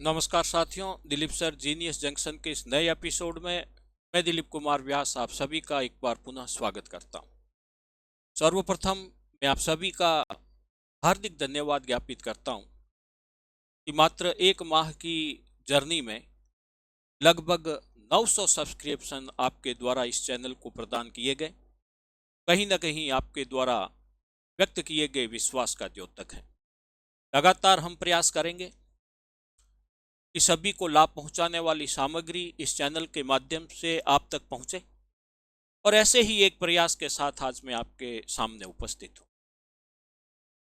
नमस्कार साथियों, Dilip sir genius junction के इस नए एपिसोड में मैं दिलीप कुमार व्यास आप सभी का एक बार पुनः स्वागत करता हूं। सर्वप्रथम मैं आप सभी का हार्दिक धन्यवाद ज्ञापित करता हूं कि मात्र एक माह की जर्नी में लगभग 900 सब्सक्रिप्शन आपके द्वारा इस चैनल को प्रदान किए गए। कहीं ना कहीं आपके द्वारा व्यक्त किए गए विश्वास का द्योतक है। लगातार हम प्रयास करेंगे कि सभी को लाभ पहुंचाने वाली सामग्री इस चैनल के माध्यम से आप तक पहुंचे, और ऐसे ही एक प्रयास के साथ आज मैं आपके सामने उपस्थित हूं।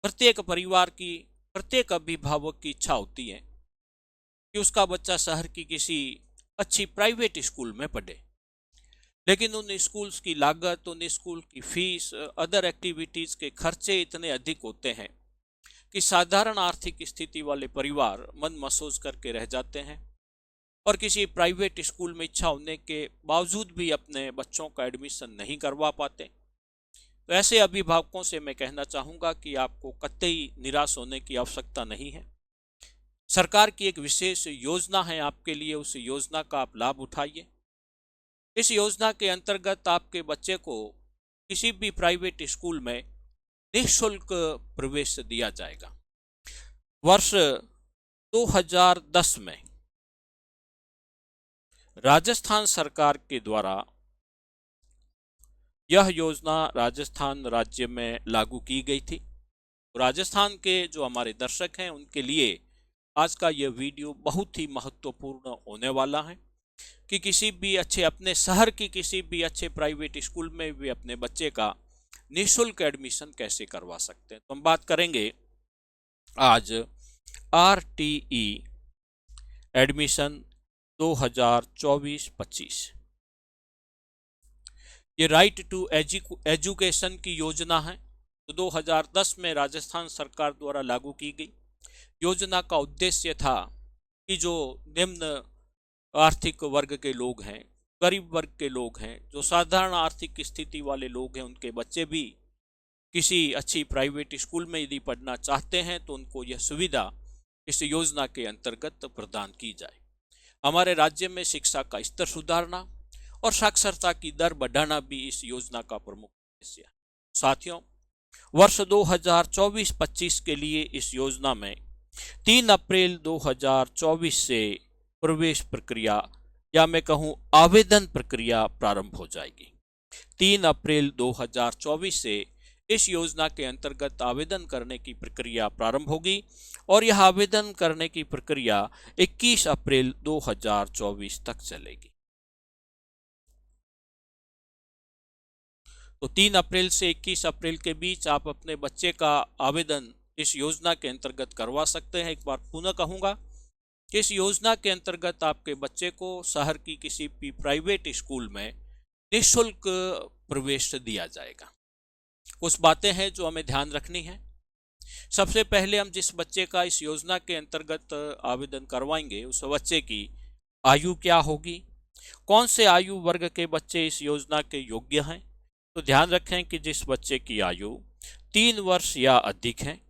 प्रत्येक परिवार की, प्रत्येक अभिभावक की इच्छा होती है कि उसका बच्चा शहर की किसी अच्छी प्राइवेट स्कूल में पढ़े, लेकिन उन स्कूल्स की लागत, उन स्कूल की फीस, अदर एक्टिविटीज के खर्चे इतने अधिक होते हैं कि साधारण आर्थिक स्थिति वाले परिवार मन मसोज करके रह जाते हैं और किसी प्राइवेट स्कूल में इच्छा होने के बावजूद भी अपने बच्चों का एडमिशन नहीं करवा पाते। तो ऐसे अभिभावकों से मैं कहना चाहूँगा कि आपको कतई निराश होने की आवश्यकता नहीं है। सरकार की एक विशेष योजना है आपके लिए, उस योजना का आप लाभ उठाइए। इस योजना के अंतर्गत आपके बच्चे को किसी भी प्राइवेट स्कूल में निःशुल्क प्रवेश दिया जाएगा। वर्ष 2010 में राजस्थान सरकार के द्वारा यह योजना राजस्थान राज्य में लागू की गई थी। राजस्थान के जो हमारे दर्शक हैं उनके लिए आज का यह वीडियो बहुत ही महत्वपूर्ण होने वाला है कि किसी भी अच्छे, अपने शहर की किसी भी अच्छे प्राइवेट स्कूल में भी अपने बच्चे का निःशुल्क एडमिशन कैसे करवा सकते हैं। तो हम बात करेंगे आज RTE एडमिशन 2024-25। ये राइट टू एजुकेशन की योजना है, तो 2010 में राजस्थान सरकार द्वारा लागू की गई। योजना का उद्देश्य था कि जो निम्न आर्थिक वर्ग के लोग हैं, गरीब वर्ग के लोग हैं, जो साधारण आर्थिक स्थिति वाले लोग हैं, उनके बच्चे भी किसी अच्छी प्राइवेट स्कूल में यदि पढ़ना चाहते हैं तो उनको यह सुविधा इस योजना के अंतर्गत प्रदान की जाए। हमारे राज्य में शिक्षा का स्तर सुधारना और साक्षरता की दर बढ़ाना भी इस योजना का प्रमुख उद्देश्य है। साथियों, वर्ष 2024-25 के लिए इस योजना में 3 अप्रैल 2024 से प्रवेश प्रक्रिया, या मैं कहूं आवेदन प्रक्रिया प्रारंभ हो जाएगी। 3 अप्रैल 2024 से इस योजना के अंतर्गत आवेदन करने की प्रक्रिया प्रारंभ होगी और यह आवेदन करने की प्रक्रिया 21 अप्रैल 2024 तक चलेगी। तो 3 अप्रैल से 21 अप्रैल के बीच आप अपने बच्चे का आवेदन इस योजना के अंतर्गत करवा सकते हैं। एक बार पुनः कहूँगा कि इस योजना के अंतर्गत आपके बच्चे को शहर की किसी भी प्राइवेट स्कूल में निःशुल्क प्रवेश दिया जाएगा। कुछ बातें हैं जो हमें ध्यान रखनी है। सबसे पहले हम जिस बच्चे का इस योजना के अंतर्गत आवेदन करवाएंगे उस बच्चे की आयु क्या होगी, कौन से आयु वर्ग के बच्चे इस योजना के योग्य हैं। तो ध्यान रखें कि जिस बच्चे की आयु 3 वर्ष या अधिक है,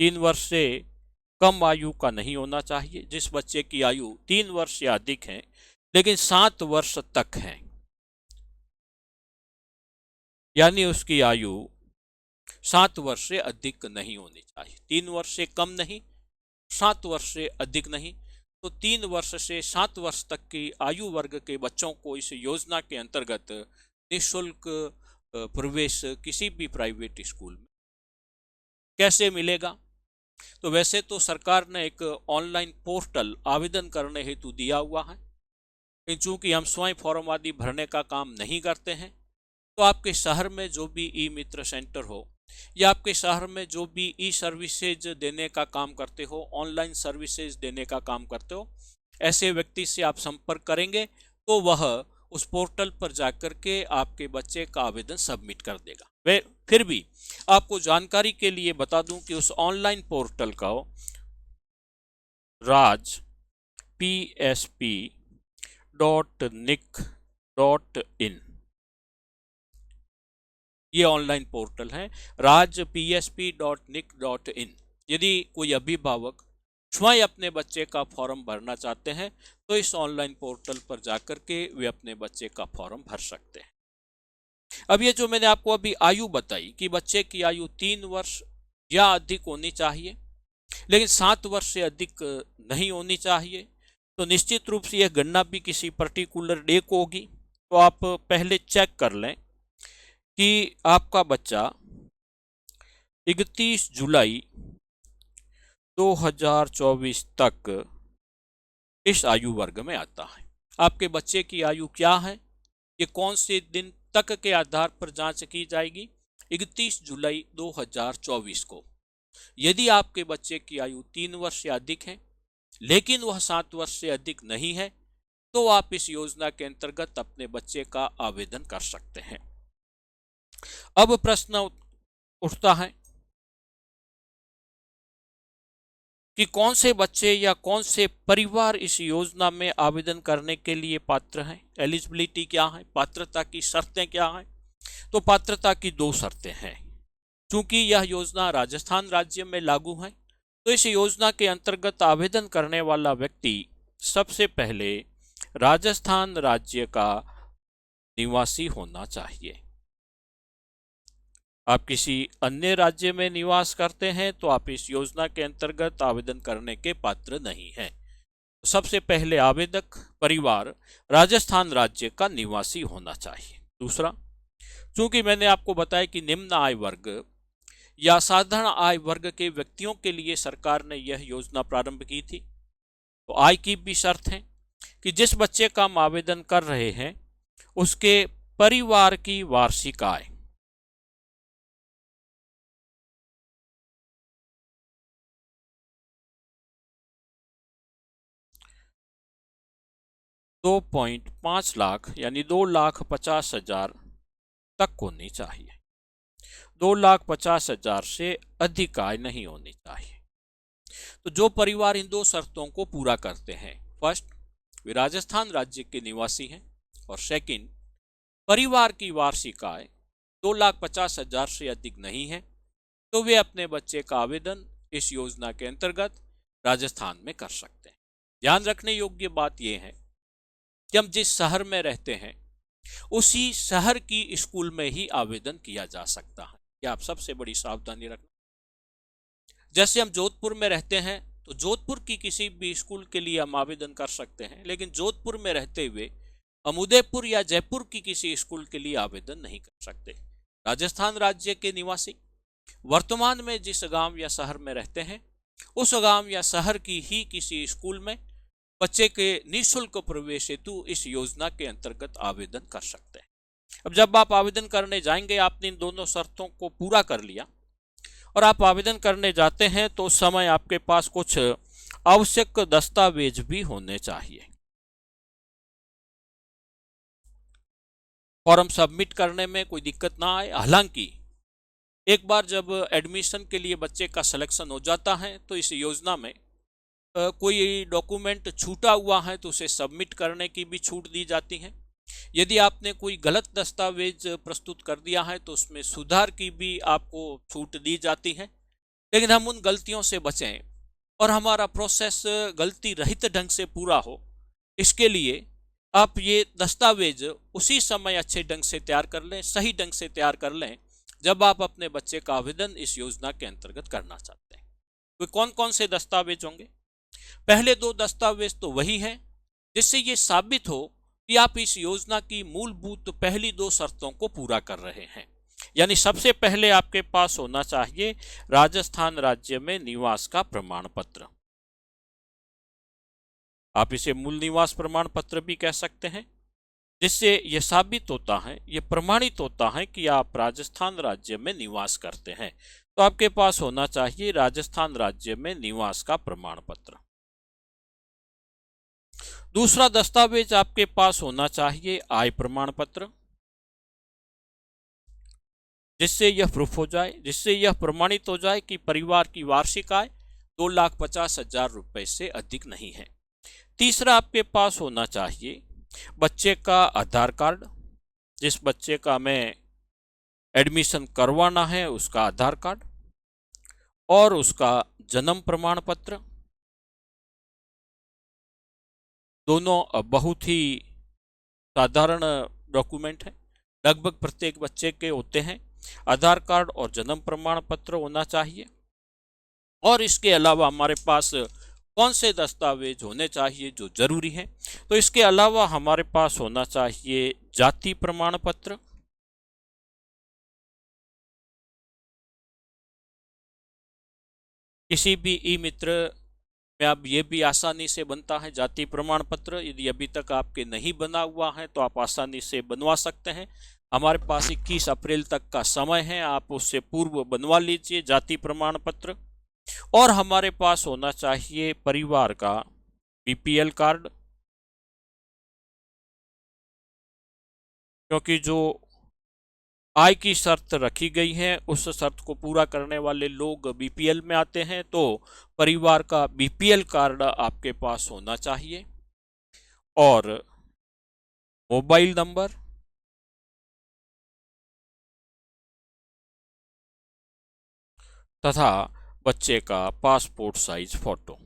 3 वर्ष से कम आयु का नहीं होना चाहिए। जिस बच्चे की आयु 3 वर्ष या अधिक है लेकिन 7 वर्ष तक है, यानी उसकी आयु 7 वर्ष से अधिक नहीं होनी चाहिए। 3 वर्ष से कम नहीं, 7 वर्ष से अधिक नहीं। तो 3 वर्ष से 7 वर्ष तक की आयु वर्ग के बच्चों को इस योजना के अंतर्गत निःशुल्क प्रवेश किसी भी प्राइवेट स्कूल में कैसे मिलेगा। तो वैसे तो सरकार ने एक ऑनलाइन पोर्टल आवेदन करने हेतु दिया हुआ है, चूंकि हम स्वयं फॉर्म आदि भरने का काम नहीं करते हैं, तो आपके शहर में जो भी ई मित्र सेंटर हो या आपके शहर में जो भी ई सर्विसेज देने का काम करते हो, ऑनलाइन सर्विसेज देने का काम करते हो, ऐसे व्यक्ति से आप संपर्क करेंगे तो वह उस पोर्टल पर जाकर के आपके बच्चे का आवेदन सबमिट कर देगा। वे फिर भी आपको जानकारी के लिए बता दूं कि उस ऑनलाइन पोर्टल का rajpsp.nic.in ये ऑनलाइन पोर्टल है, rajpsp.nic.in। यदि कोई अभिभावक स्वयं अपने बच्चे का फॉर्म भरना चाहते हैं तो इस ऑनलाइन पोर्टल पर जाकर के वे अपने बच्चे का फॉर्म भर सकते हैं। अब ये जो मैंने आपको अभी आयु बताई कि बच्चे की आयु 3 वर्ष या अधिक होनी चाहिए, लेकिन 7 वर्ष से अधिक नहीं होनी चाहिए, तो निश्चित रूप से यह गणना भी किसी पर्टिकुलर डे को होगी। तो आप पहले चेक कर लें कि आपका बच्चा 31 जुलाई 2024 तक इस आयु वर्ग में आता है। आपके बच्चे की आयु क्या है, ये कौन से दिन तक के आधार पर जांच की जाएगी? 31 जुलाई 2024 को। यदि आपके बच्चे की आयु 3 वर्ष से अधिक है लेकिन वह 7 वर्ष से अधिक नहीं है, तो आप इस योजना के अंतर्गत अपने बच्चे का आवेदन कर सकते हैं। अब प्रश्न उठता है कि कौन से बच्चे या कौन से परिवार इस योजना में आवेदन करने के लिए पात्र हैं। एलिजिबिलिटी क्या है, पात्रता की शर्तें क्या हैं? तो पात्रता की 2 शर्तें हैं। क्योंकि यह योजना राजस्थान राज्य में लागू है, तो इस योजना के अंतर्गत आवेदन करने वाला व्यक्ति सबसे पहले राजस्थान राज्य का निवासी होना चाहिए। आप किसी अन्य राज्य में निवास करते हैं तो आप इस योजना के अंतर्गत आवेदन करने के पात्र नहीं हैं। सबसे पहले आवेदक परिवार राजस्थान राज्य का निवासी होना चाहिए। दूसरा, चूंकि मैंने आपको बताया कि निम्न आय वर्ग या साधारण आय वर्ग के व्यक्तियों के लिए सरकार ने यह योजना प्रारंभ की थी, तो आय की भी शर्त है कि जिस बच्चे का हम आवेदन कर रहे हैं उसके परिवार की वार्षिक आय 2.5 लाख यानी 2,50,000 तक होनी चाहिए। 2,50,000 से अधिक आय नहीं होनी चाहिए। तो जो परिवार इन 2 शर्तों को पूरा करते हैं, फर्स्ट, वे राजस्थान राज्य के निवासी हैं, और सेकंड, परिवार की वार्षिक आय 2,50,000 से अधिक नहीं है, तो वे अपने बच्चे का आवेदन इस योजना के अंतर्गत राजस्थान में कर सकते हैं। ध्यान रखने योग्य बात यह है कि हम जिस शहर में रहते हैं उसी शहर की स्कूल में ही आवेदन किया जा सकता है। ये आप सबसे बड़ी सावधानी रखना। जैसे हम जोधपुर में रहते हैं तो जोधपुर की किसी भी स्कूल के लिए हम आवेदन कर सकते हैं, लेकिन जोधपुर में रहते हुए हम उदयपुर या जयपुर की किसी स्कूल के लिए आवेदन नहीं कर सकते। राजस्थान राज्य के निवासी वर्तमान में जिस गांव या शहर में रहते हैं उस गांव या शहर की ही किसी स्कूल में बच्चे के निःशुल्क प्रवेश हेतु इस योजना के अंतर्गत आवेदन कर सकते हैं। अब जब आप आवेदन करने जाएंगे, आपने इन दोनों शर्तों को पूरा कर लिया और आप आवेदन करने जाते हैं तो उस समय आपके पास कुछ आवश्यक दस्तावेज भी होने चाहिए। फॉर्म सबमिट करने में कोई दिक्कत ना आए। हालांकि एक बार जब एडमिशन के लिए बच्चे का सिलेक्शन हो जाता है तो इस योजना में कोई डॉक्यूमेंट छूटा हुआ है तो उसे सबमिट करने की भी छूट दी जाती है। यदि आपने कोई गलत दस्तावेज प्रस्तुत कर दिया है तो उसमें सुधार की भी आपको छूट दी जाती है। लेकिन हम उन गलतियों से बचें और हमारा प्रोसेस गलती रहित ढंग से पूरा हो, इसके लिए आप ये दस्तावेज उसी समय अच्छे ढंग से तैयार कर लें, सही ढंग से तैयार कर लें जब आप अपने बच्चे का आवेदन इस योजना के अंतर्गत करना चाहते हैं। तो कौन कौन से दस्तावेज होंगे? पहले 2 दस्तावेज तो वही है जिससे ये साबित हो कि आप इस योजना की मूलभूत पहली 2 शर्तों को पूरा कर रहे हैं। यानी सबसे पहले आपके पास होना चाहिए राजस्थान राज्य में निवास का प्रमाण पत्र। आप इसे मूल निवास प्रमाण पत्र भी कह सकते हैं, जिससे यह साबित होता है, यह प्रमाणित होता है कि आप राजस्थान राज्य में निवास करते हैं। तो आपके पास होना चाहिए राजस्थान राज्य में निवास का प्रमाण पत्र। दूसरा दस्तावेज आपके पास होना चाहिए आय प्रमाण पत्र, जिससे यह प्रूफ हो जाए, जिससे यह प्रमाणित हो जाए कि परिवार की वार्षिक आय 2,50,000 रुपए से अधिक नहीं है। तीसरा आपके पास होना चाहिए बच्चे का आधार कार्ड, जिस बच्चे का हमें एडमिशन करवाना है उसका आधार कार्ड, और उसका जन्म प्रमाण पत्र, दोनों बहुत ही साधारण डॉक्यूमेंट हैं, लगभग प्रत्येक बच्चे के होते हैं। आधार कार्ड और जन्म प्रमाण पत्र होना चाहिए। और इसके अलावा हमारे पास कौन से दस्तावेज होने चाहिए जो जरूरी हैं? तो इसके अलावा हमारे पास होना चाहिए जाति प्रमाण पत्र, किसी भी ई मित्र में अब ये भी आसानी से बनता है जाति प्रमाण पत्र। यदि अभी तक आपके नहीं बना हुआ है तो आप आसानी से बनवा सकते हैं। हमारे पास 21 अप्रैल तक का समय है, आप उससे पूर्व बनवा लीजिए जाति प्रमाण पत्र। और हमारे पास होना चाहिए परिवार का बीपीएल कार्ड, क्योंकि जो आय की शर्त रखी गई है उस शर्त को पूरा करने वाले लोग बीपीएल में आते हैं, तो परिवार का बीपीएल कार्ड आपके पास होना चाहिए। और मोबाइल नंबर तथा बच्चे का पासपोर्ट साइज फोटो।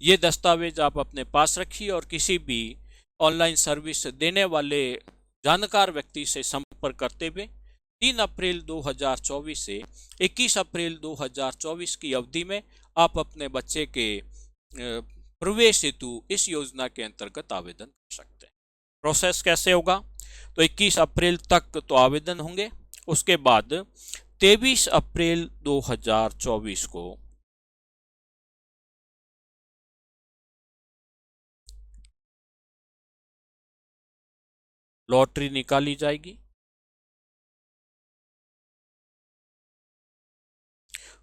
ये दस्तावेज आप अपने पास रखिए और किसी भी ऑनलाइन सर्विस देने वाले जानकार व्यक्ति से संपर्क करते हुए 3 अप्रैल 2024 से 21 अप्रैल 2024 की अवधि में आप अपने बच्चे के प्रवेश हेतु इस योजना के अंतर्गत आवेदन कर सकते हैं। प्रोसेस कैसे होगा? तो 21 अप्रैल तक तो आवेदन होंगे, उसके बाद 23 अप्रैल 2024 को लॉटरी निकाली जाएगी।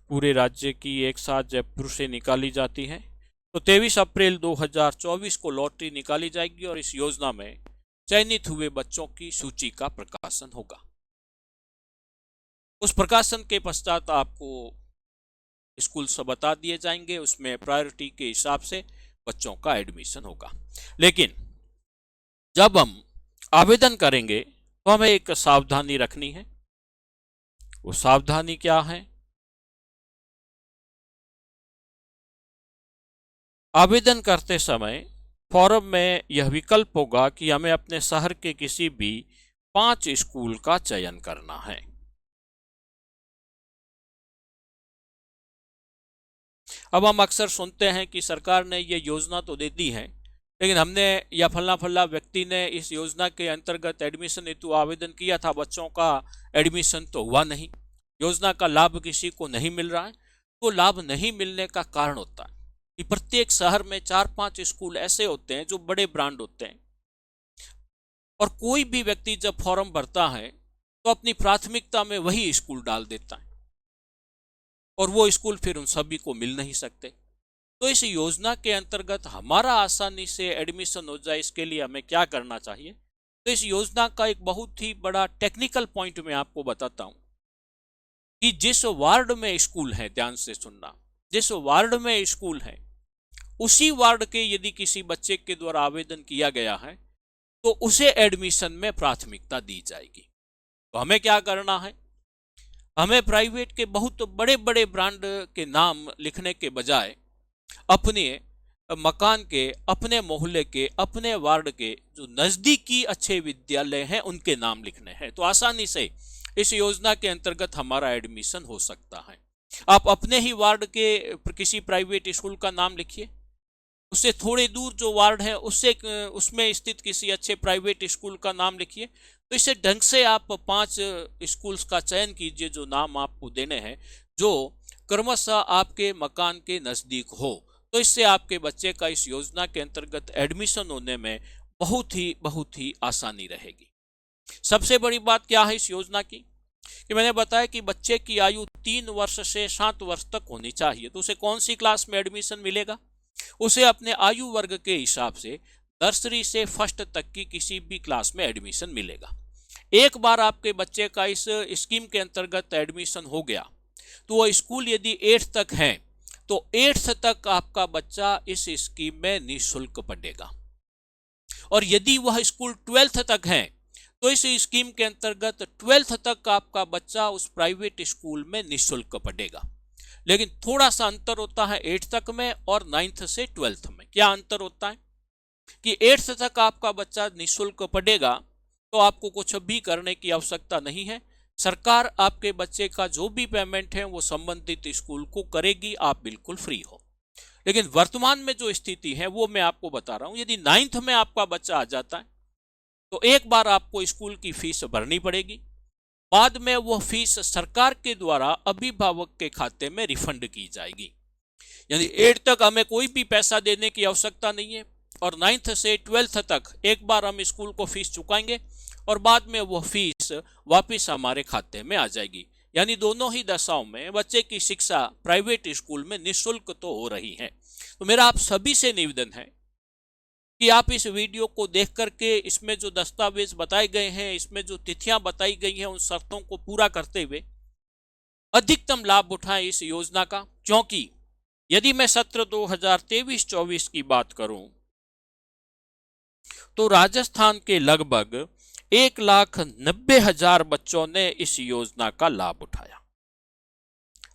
पूरे राज्य की एक साथ जयपुर से निकाली जाती है। तो 23 अप्रैल 2024 को लॉटरी निकाली जाएगी और इस योजना में चयनित हुए बच्चों की सूची का प्रकाशन होगा। उस प्रकाशन के पश्चात आपको स्कूल सब बता दिए जाएंगे, उसमें प्रायोरिटी के हिसाब से बच्चों का एडमिशन होगा। लेकिन जब हम आवेदन करेंगे तो हमें एक सावधानी रखनी है। वो सावधानी क्या है? आवेदन करते समय फॉर्म में यह विकल्प होगा कि हमें अपने शहर के किसी भी 5 स्कूल का चयन करना है। अब हम अक्सर सुनते हैं कि सरकार ने ये योजना तो दे दी है, लेकिन हमने या फला फला व्यक्ति ने इस योजना के अंतर्गत एडमिशन हेतु आवेदन किया था, बच्चों का एडमिशन तो हुआ नहीं, योजना का लाभ किसी को नहीं मिल रहा है। तो लाभ नहीं मिलने का कारण होता है कि प्रत्येक शहर में 4-5 स्कूल ऐसे होते हैं जो बड़े ब्रांड होते हैं, और कोई भी व्यक्ति जब फॉर्म भरता है तो अपनी प्राथमिकता में वही स्कूल डाल देता है, और वो स्कूल फिर उन सभी को मिल नहीं सकते। तो इस योजना के अंतर्गत हमारा आसानी से एडमिशन हो जाए, इसके लिए हमें क्या करना चाहिए? तो इस योजना का एक बहुत ही बड़ा टेक्निकल पॉइंट मैं आपको बताता हूं कि जिस वार्ड में स्कूल है, ध्यान से सुनना, जिस वार्ड में स्कूल है उसी वार्ड के यदि किसी बच्चे के द्वारा आवेदन किया गया है तो उसे एडमिशन में प्राथमिकता दी जाएगी। तो हमें क्या करना है? हमें प्राइवेट के बहुत बड़े बड़े ब्रांड के नाम लिखने के बजाय अपने मकान के, अपने मोहल्ले के, अपने वार्ड के जो नजदीकी अच्छे विद्यालय हैं उनके नाम लिखने हैं। तो आसानी से इस योजना के अंतर्गत हमारा एडमिशन हो सकता है। आप अपने ही वार्ड के किसी प्राइवेट स्कूल का नाम लिखिए, उससे थोड़े दूर जो वार्ड है उसमें स्थित किसी अच्छे प्राइवेट स्कूल का नाम लिखिए। तो इसे ढंग से आप 5 स्कूल्स का चयन कीजिए जो नाम आपको देने हैं, जो क्रमशः आपके मकान के नजदीक हो। तो इससे आपके बच्चे का इस योजना के अंतर्गत एडमिशन होने में बहुत ही आसानी रहेगी। सबसे बड़ी बात क्या है इस योजना की कि मैंने बताया कि बच्चे की आयु 3 वर्ष से 7 वर्ष तक होनी चाहिए। तो उसे कौन सी क्लास में एडमिशन मिलेगा? उसे अपने आयु वर्ग के हिसाब से नर्सरी से फर्स्ट तक की किसी भी क्लास में एडमिशन मिलेगा। एक बार आपके बच्चे का इस स्कीम के अंतर्गत एडमिशन हो गया तो वह स्कूल यदि 8th तक है तो 8th तक आपका बच्चा इस स्कीम में निःशुल्क पढ़ेगा, और यदि वह स्कूल 12th तक है तो इस स्कीम के अंतर्गत 12th तक आपका बच्चा उस प्राइवेट स्कूल में निःशुल्क पढ़ेगा। लेकिन थोड़ा सा अंतर होता है 8th तक में और 9th से 12th में। क्या अंतर होता है कि 8th तक आपका बच्चा निःशुल्क पढ़ेगा तो आपको कुछ भी करने की आवश्यकता नहीं है। सरकार आपके बच्चे का जो भी पेमेंट है वो संबंधित स्कूल को करेगी, आप बिल्कुल फ्री हो। लेकिन वर्तमान में जो स्थिति है वो मैं आपको बता रहा हूं। यदि 9th में आपका बच्चा आ जाता है तो एक बार आपको स्कूल की फीस भरनी पड़ेगी, बाद में वह फीस सरकार के द्वारा अभिभावक के खाते में रिफंड की जाएगी। यानी 8 तक हमें कोई भी पैसा देने की आवश्यकता नहीं है और 9th से 12th तक एक बार हम स्कूल को फीस चुकाएंगे और बाद में वह फीस वापस हमारे खाते में आ जाएगी। यानी दोनों ही दशाओं में बच्चे की शिक्षा प्राइवेट स्कूल में निःशुल्क तो हो रही है। तो मेरा आप सभी से निवेदन है कि आप इस वीडियो को देख करके इसमें जो दस्तावेज बताए गए हैं, इसमें जो तिथियां बताई गई हैं, उन शर्तों को पूरा करते हुए अधिकतम लाभ उठाएं इस योजना का। क्योंकि यदि मैं सत्र 2023-24 की बात करूं तो राजस्थान के लगभग 1,90,000 बच्चों ने इस योजना का लाभ उठाया।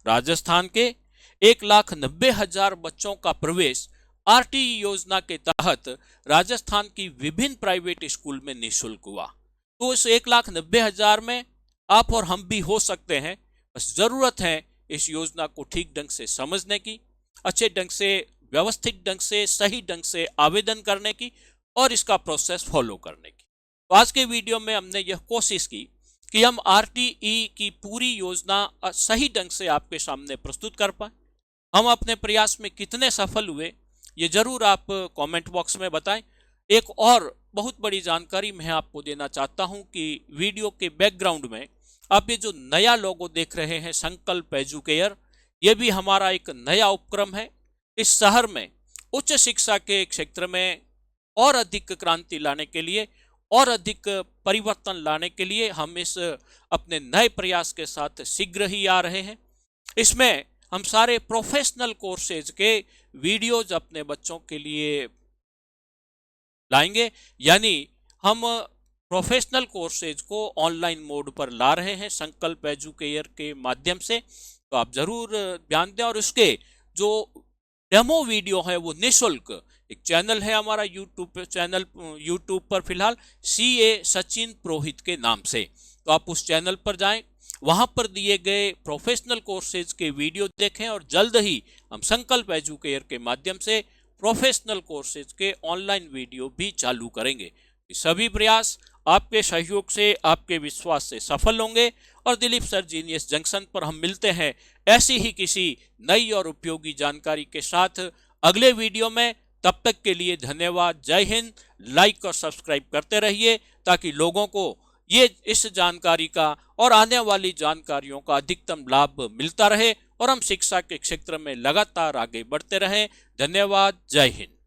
राजस्थान के 1,90,000 बच्चों का प्रवेश आरटीई योजना के तहत राजस्थान की विभिन्न प्राइवेट स्कूल में निःशुल्क हुआ। तो इस 1,90,000 में आप और हम भी हो सकते हैं। बस जरूरत है इस योजना को ठीक ढंग से समझने की, अच्छे ढंग से, व्यवस्थित ढंग से, सही ढंग से आवेदन करने की और इसका प्रोसेस फॉलो करने की। तो आज के वीडियो में हमने यह कोशिश की कि हम आरटीई की पूरी योजना सही ढंग से आपके सामने प्रस्तुत कर पाए। हम अपने प्रयास में कितने सफल हुए ये जरूर आप कमेंट बॉक्स में बताएं। एक और बहुत बड़ी जानकारी मैं आपको देना चाहता हूं कि वीडियो के बैकग्राउंड में आप ये जो नया लोगो देख रहे हैं, संकल्प एजुकेयर, ये भी हमारा एक नया उपक्रम है। इस शहर में उच्च शिक्षा के क्षेत्र में और अधिक क्रांति लाने के लिए और अधिक परिवर्तन लाने के लिए हम इस अपने नए प्रयास के साथ शीघ्र ही आ रहे हैं। इसमें हम सारे प्रोफेशनल कोर्सेज के वीडियोज अपने बच्चों के लिए लाएंगे। यानी हम प्रोफेशनल कोर्सेज को ऑनलाइन मोड पर ला रहे हैं संकल्प एजुकेयर के माध्यम से। तो आप जरूर ध्यान दें। और उसके जो डेमो वीडियो है वो निःशुल्क, एक चैनल है हमारा यूट्यूब पर फिलहाल CA सचिन पुरोहित के नाम से, तो आप उस चैनल पर जाएं, वहां पर दिए गए प्रोफेशनल कोर्सेज के वीडियो देखें और जल्द ही हम संकल्प एजुकेयर के माध्यम से प्रोफेशनल कोर्सेज के ऑनलाइन वीडियो भी चालू करेंगे। सभी प्रयास आपके सहयोग से, आपके विश्वास से सफल होंगे और दिलीप सर जीनियस जंक्शन पर हम मिलते हैं ऐसी ही किसी नई और उपयोगी जानकारी के साथ अगले वीडियो में। तब तक के लिए धन्यवाद। जय हिंद। लाइक और सब्सक्राइब करते रहिए ताकि लोगों को ये इस जानकारी का और आने वाली जानकारियों का अधिकतम लाभ मिलता रहे और हम शिक्षा के क्षेत्र में लगातार आगे बढ़ते रहें। धन्यवाद। जय हिंद।